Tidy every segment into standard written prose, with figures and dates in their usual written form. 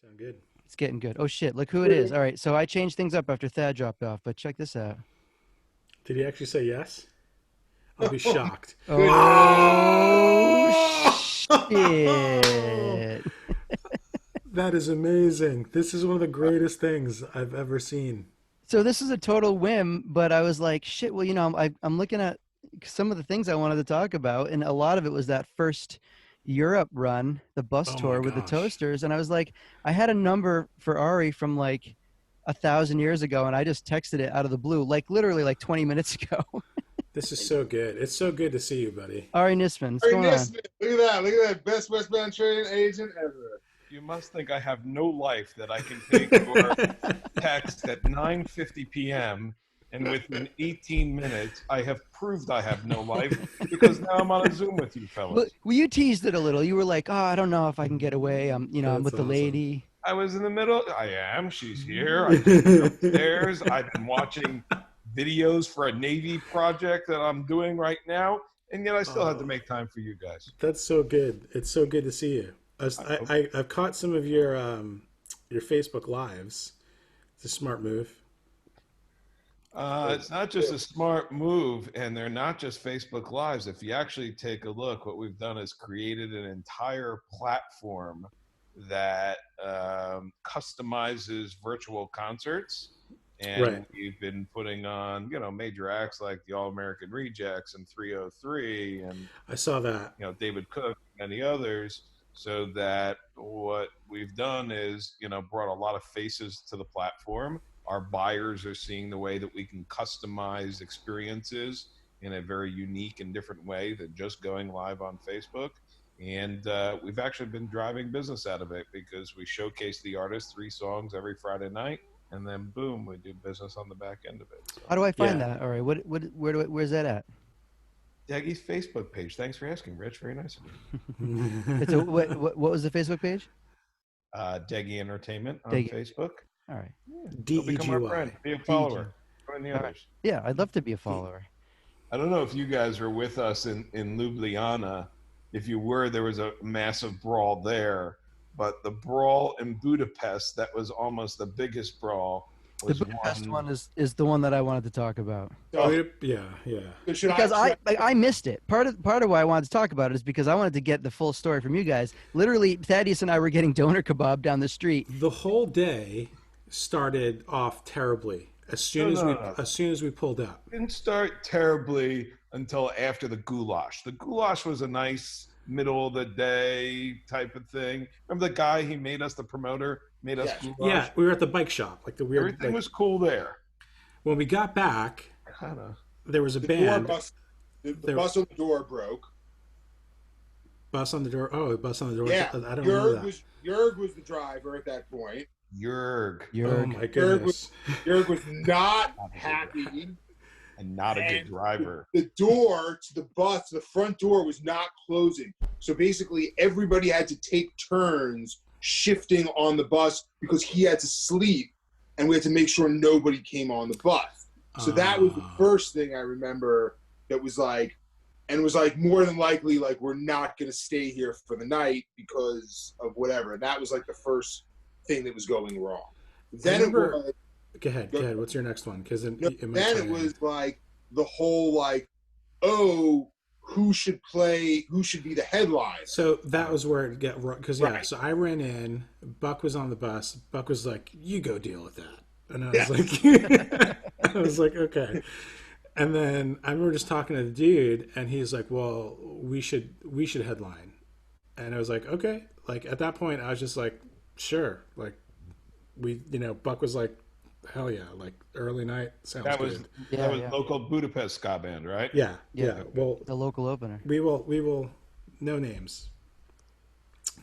Sound good. It's getting good. Oh shit! Look who it is. All right, so I changed things up after Thad dropped off, but check this out. Did he actually say yes? I'll be shocked. Oh shit! That is amazing. This is one of the greatest things I've ever seen. So this is a total whim, but I was like, shit. Well, I'm looking at some of the things I wanted to talk about, and a lot of it was that first Europe run, the bus Oh my tour with the gosh. Toasters, and I was like, I had a number for Ari from like 1,000 years ago, and I just texted it out of the blue, like literally like 20 minutes ago. This is so good. It's so good to see you, buddy. Ari Nisman, what's Ari going on? Nisman, look at that. Look at that. Best Westbound Train agent ever. You must think I have no life that I can take your text at 9:50 p.m. and within 18 minutes I have proved I have no life because now I'm on a Zoom with you fellas. Well, you teased it a little. You were like, "Oh, I don't know if I can get away. I'm with That's the awesome. lady." I was in the middle. I am. She's here. I just went upstairs. I've been watching videos for a Navy project that I'm doing right now, and yet I still had to make time for you guys. That's so good. It's so good to see you. I've caught some of your Facebook lives. It's a smart move. It's not just a smart move, and they're not just Facebook Lives. If you actually take a look, what we've done is created an entire platform that customizes virtual concerts. And Right. we've been putting on, major acts like the All-American Rejects and 303 and, I saw that. David Cook and many others, so that what we've done is, brought a lot of faces to the platform. Our buyers are seeing the way that we can customize experiences in a very unique and different way than just going live on Facebook. And we've actually been driving business out of it because we showcase the artist 3 songs every Friday night. And then, boom, we do business on the back end of it. So. How do I find that? All right, where's that at? Deggy's Facebook page. Thanks for asking, Rich. Very nice of you. What was the Facebook page? Degy Entertainment on Degy. Facebook. All right. Yeah. Become our friend. Be a follower. Join the others. Yeah, I'd love to be a follower. I don't know if you guys were with us in Ljubljana. If you were, there was a massive brawl there. But the brawl in Budapest, that was almost the biggest brawl. The Budapest one is the one that I wanted to talk about. Oh, yeah. Because I missed it. Part of why I wanted to talk about it is because I wanted to get the full story from you guys. Literally, Thaddeus and I were getting doner kebab down the street. The whole day started off terribly as soon as we pulled up. It didn't start terribly until after the goulash. The goulash was a nice middle of the day type of thing. Remember the guy, he made us, the promoter, made us goulash? Yeah, we were at the bike shop. Like the weird. Everything was cool there. When we got back, there was a band. The bus on the door broke. Bus on the door. Oh, bus on the door. Yeah, I don't know that. Jörg was the driver at that point. Jörg. Oh my goodness. Jörg was not happy. And not a good driver. The door to the bus, the front door was not closing. So basically everybody had to take turns shifting on the bus because he had to sleep and we had to make sure nobody came on the bus. So that was the first thing I remember that was like, and it was like more than likely like we're not going to stay here for the night because of whatever. And that was like the first thing that was going wrong. Then it was, Go ahead. What's your next one? Because then it was like the whole like, oh, who should be the headline? So that was where it got because So I ran in. Buck was on the bus. Buck was like, "You go deal with that," and I was like, "I was like, okay." And then I remember just talking to the dude, and he's like, "Well, we should headline," and I was like, "Okay." Like at that point, I was just like, "Sure." Like Buck was like, hell yeah, like early night sounds good. That was local Budapest ska band, right? Yeah. Well, the local opener. We will no names.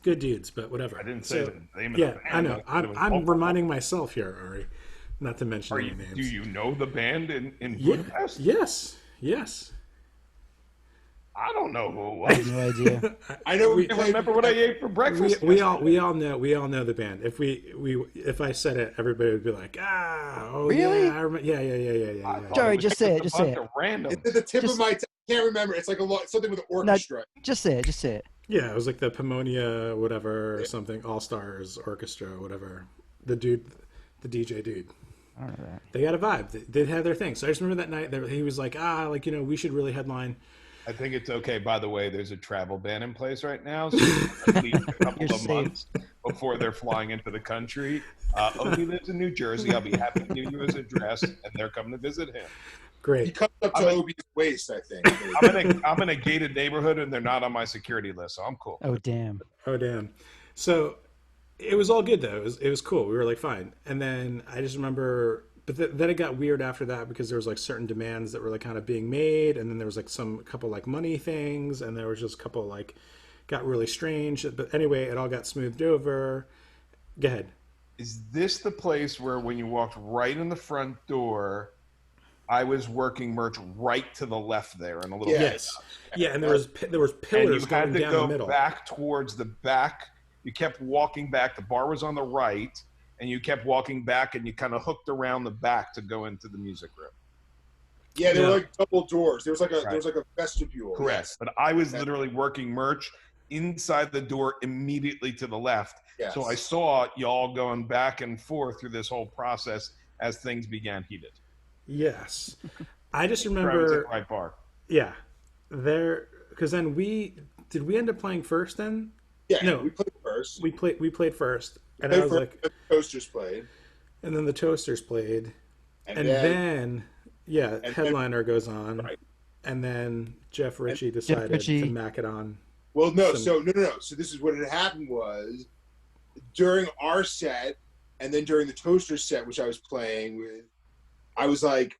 Good dudes, but whatever. I didn't say the name of the band. I know. I'm reminding myself here, Ari, not to mention any names. Do you know the band in Budapest? Yes. I don't know who it was. I have no idea. I know. I remember what I ate for breakfast. We all know the band. If I said it, everybody would be like, really? Yeah, yeah. Sorry, just say it. It's at the tip of my tongue. I can't remember. It's like something with an orchestra. No, just say it. Yeah, it was like the Pomonia whatever or something, All Stars Orchestra or whatever. The dude, the DJ dude. I don't know that. They got a vibe. They had their thing. So I just remember that night that he was like, like, you know, we should really headline. I think it's okay. By the way, there's a travel ban in place right now, so at least a couple You're of safe. months before they're flying into the country. He lives in New Jersey. I'll be happy to give you his address, and they're coming to visit him. He Great. comes up to Obi's waist, I think. I'm in a gated neighborhood, and they're not on my security list, so I'm cool. Oh damn. Oh, damn. So it was all good, though. It was cool. We were like, fine. And then I just remember, but then it got weird after that because there was like certain demands that were like kind of being made. And then there was like a couple like money things. And there was just a couple like got really strange. But anyway, it all got smoothed over. Go ahead. Is this the place where when you walked right in the front door, I was working merch right to the left there in a little bit? Yes. Yeah. And there was And pillars you going had to down go the middle. back towards the back. You kept walking back. The bar was on the right, and you kept walking back, and you kind of hooked around the back to go into the music room. Yeah, there Yeah. were like double doors. There was like a Right. vestibule. Correct. Yes. But I was literally working merch inside the door immediately to the left. Yes. So I saw y'all going back and forth through this whole process as things began heated. Yes. I just I was at remember, the right bar. yeah, there, because then did we end up playing first then? Yeah, No. we played first. We played first. And Played I was first, like, the Toasters played. and then the Toasters played. And then then then- headliner goes on. Right. And then Jeff Ritchie decided Ritchie. to mac it on. well, no, some- no. So this is what had happened was during our set and then during the Toasters set, which I was playing with, I was like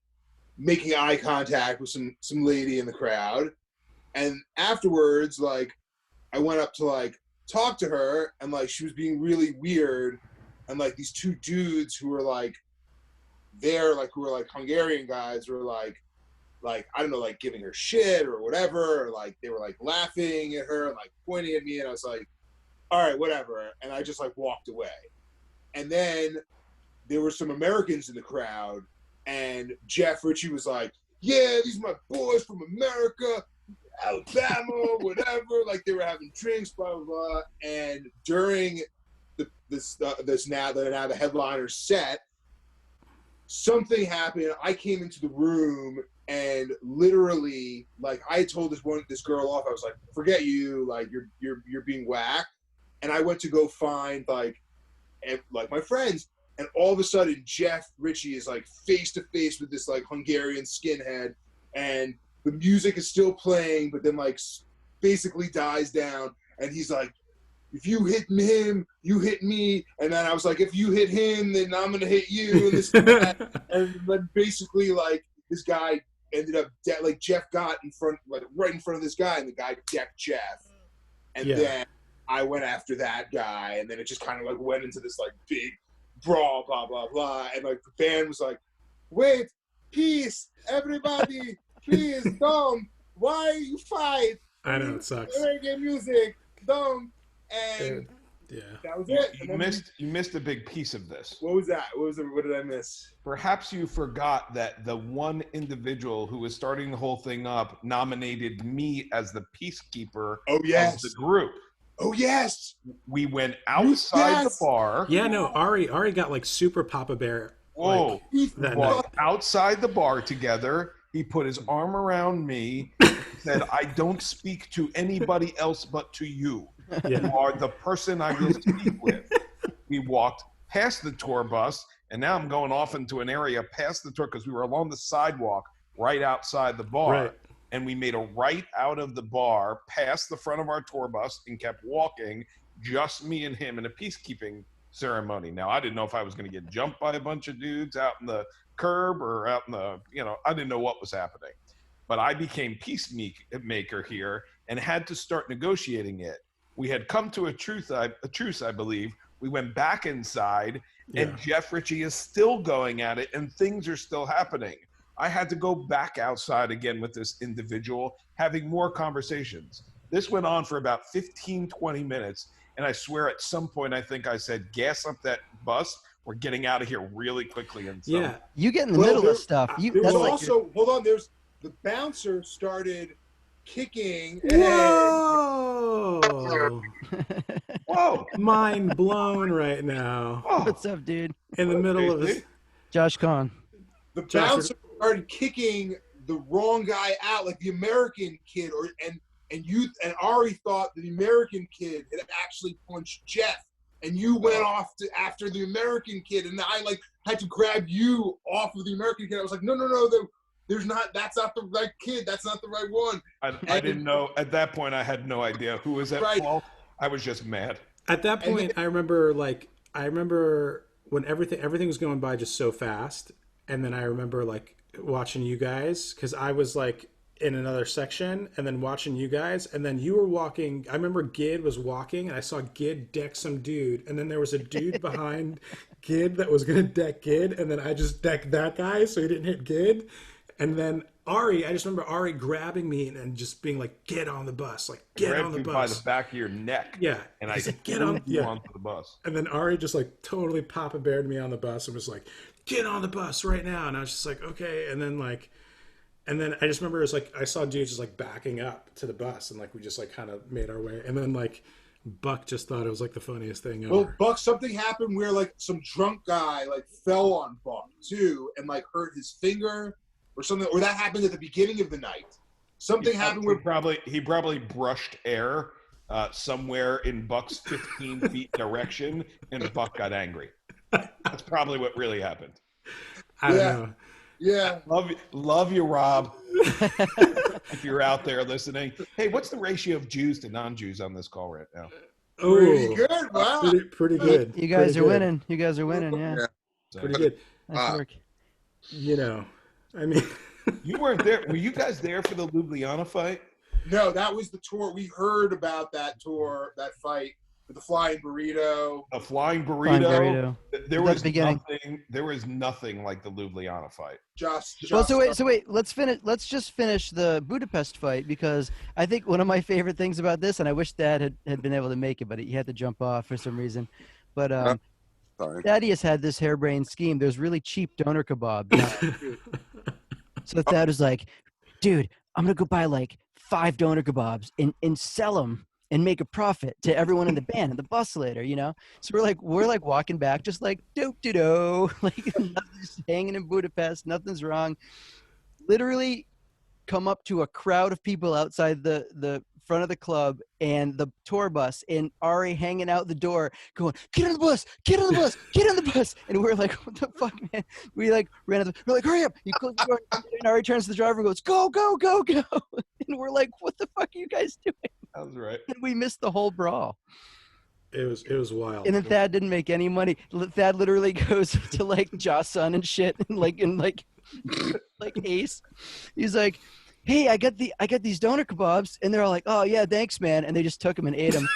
making eye contact with some lady in the crowd. And afterwards, like, I went up to like talk to her, and like she was being really weird, and like these two dudes who were like there, like who were like Hungarian guys, were like I don't know, like giving her shit or whatever, or like they were like laughing at her and like pointing at me, and I was like, all right, whatever, and I just like walked away. And then there were some Americans in the crowd, and Jeff Ritchie was like, yeah, these are my boys from America, Alabama, whatever. Like they were having drinks, blah blah blah. And during the headliner set, something happened. I came into the room and literally, like, I told this girl off. I was like, forget you, like you're being whacked. And I went to go find like my friends. And all of a sudden, Jeff Ritchie is like face to face with this like Hungarian skinhead, and the music is still playing, but then like basically dies down. And he's like, if you hit him, you hit me. And then I was like, if you hit him, then I'm gonna hit you. And this and that. And then basically like this guy ended up like Jeff got in front, like right in front of this guy, and the guy decked Jeff. And Yeah. then I went after that guy, and then it just kind of like went into this like big brawl, blah blah blah. And like the band was like, wait, peace, everybody, please don't. Why you fight? I know, it sucks. Reggae music, don't. And Yeah. that was it. And You then you missed a big piece of this. what was that? What did I miss? Perhaps you forgot that the one individual who was starting the whole thing up nominated me as the peacekeeper Oh yes. of the group. Oh yes. We went outside Yes. the bar. Yeah, no, Ari got like super Papa Bear. Whoa. That We night. walked outside the bar together. He put his arm around me and said, I don't speak to anybody else but to you. Yeah. You are the person I will speak with. We walked past the tour bus, and now I'm going off into an area past the tour because we were along the sidewalk right outside the bar. Right. And we made a right out of the bar, past the front of our tour bus, and kept walking, just me and him in a peacekeeping ceremony. Now, I didn't know if I was going to get jumped by a bunch of dudes out in the curb or out in the, I didn't know what was happening. But I became peacemaker here and had to start negotiating it. We had come to a truce, I believe. We went back inside, and Jeff Ritchie is still going at it, and things are still happening. I had to go back outside again with this individual, having more conversations. This went on for about 15, 20 minutes, and I swear at some point I think I said, gas up that bus. We're getting out of here really quickly. And so, You get in the Well, middle there- of stuff. There That's was like also hold on. There's the bouncer started kicking. Whoa! Whoa! Mind blown right now. Oh, What's up, dude? In the middle of this. Josh Kahn. The Josh, bouncer started kicking the wrong guy out, like the American kid, and Ari thought the American kid had actually punched Jeff, and you went off after the American kid, and I like had to grab you off of the American kid. I was like, no, that's not the right kid. That's not the right one. I didn't know at that point. I had no idea who was at fault. I was just mad. At that point, I remember when everything was going by just so fast, and then I remember like watching you guys because I was like in another section, and then watching you guys, and then you were walking. I remember Gid was walking, and I saw Gid deck some dude, and then there was a dude behind Gid that was gonna deck Gid, and then I just decked that guy so he didn't hit Gid, and then Ari. I just remember Ari grabbing me and just being like, "Get on the bus! Like, get on the bus!" By the back of your neck. Yeah, and I like, get on onto the bus. And then Ari just like totally Papa Beared me on the bus and was like, "Get on the bus right now!" And I was just like, "Okay." And then I just remember it was like I saw dudes just like backing up to the bus, and like we just like kind of made our way. And then like Buck just thought it was like the funniest thing ever. Well, Buck, something happened where like some drunk guy like fell on Buck too, and like hurt his finger or something, or that happened at the beginning of the night. Something happened where he probably brushed air somewhere in Buck's 15 feet direction, and Buck got angry. That's probably what really happened. I don't know. Yeah. Love you, Rob. If you're out there listening. Hey, what's the ratio of Jews to non-Jews on this call right now? Oh, pretty good. Wow. Pretty good. You guys are winning. You guys are winning, yeah. Pretty good. Nice work. You know, I mean. You weren't there. Were you guys there for the Ljubljana fight? No, that was the tour. We heard about that tour, that fight with the flying burrito. The flying burrito. There was nothing. There was nothing like the Ljubljana fight. So wait. Let's just finish the Budapest fight, because I think one of my favorite things about this, and I wish Dad had been able to make it, but he had to jump off for some reason. But Thaddeus had this harebrained scheme. There's really cheap doner kebabs. So Thad was like, "Dude, I'm gonna go buy like 5 doner kebabs and sell them and make a profit to everyone in the band and the bus later, you know." So we're like walking back, just like dope-de-do, like nothing's hanging in Budapest, nothing's wrong. Literally, come up to a crowd of people outside the front of the club and the tour bus, and Ari hanging out the door going, "Get on the bus, get on the bus, get on the bus." And we're like, "What the fuck, man?" We like ran out, we're like, "Hurry up." He closed the door, and Ari turns to the driver and goes, "Go, go, go, go." And we're like, "What the fuck are you guys doing?" That was right. And we missed the whole brawl. It was wild. And then Thad didn't make any money. Thad literally goes to like Jocelyn and shit, and like Ace. He's like, "Hey, I got these doner kebabs," and they're all like, "Oh yeah, thanks, man," and they just took them and ate them.